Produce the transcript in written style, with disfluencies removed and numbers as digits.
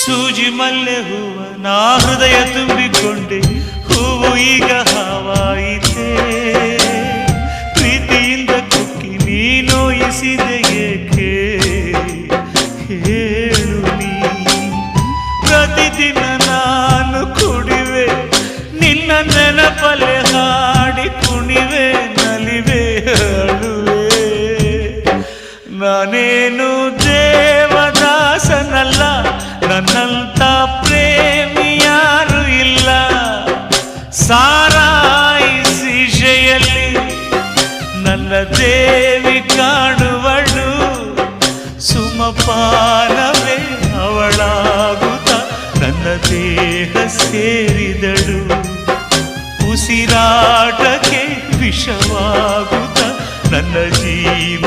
ಸೂಜಿ ಮಲ್ಲೆ ಹೂವ ನಾ ಹೃದಯ ತುಂಬಿಕೊಂಡೆ, ಹೂವು ಈಗ ಹಾವಾಯಿತೆ. ಪ್ರೀತಿಯಿಂದ ಕುಕ್ಕಿ ನೀ ನೋಯಿಸಿದೆ ಏಕೆ ಹೇಳು ನೀ. ಪ್ರತಿದಿನ ನಾನು ಕುಡಿವೆ, ನಿನ್ನ ನೆನಪಲೆ ಹಾಡಿ ಕುಣಿವೆ, ನಲಿವೆ ಅಳುವೆ. ನಾನೇನು ದೇವದಾಸನಲ್ಲ, ನನ್ನಂತ ಪ್ರೇಮಿ ಯಾರು ಇಲ್ಲ. ಸಾರಾಯಿ ಸೀಶೆಯಲ್ಲಿ ನನ್ನ ದೇವಿ ಕಾಣುವಳು, ಸುಮಪಾನವೇ ಅವಳಾಗುತ್ತ ನನ್ನ ದೇಹ ಸೇರಿದಳು. ಉಸಿರಾಟಕ್ಕೆ ವಿಷವಾಗುತ್ತ ನನ್ನ ಜೀವ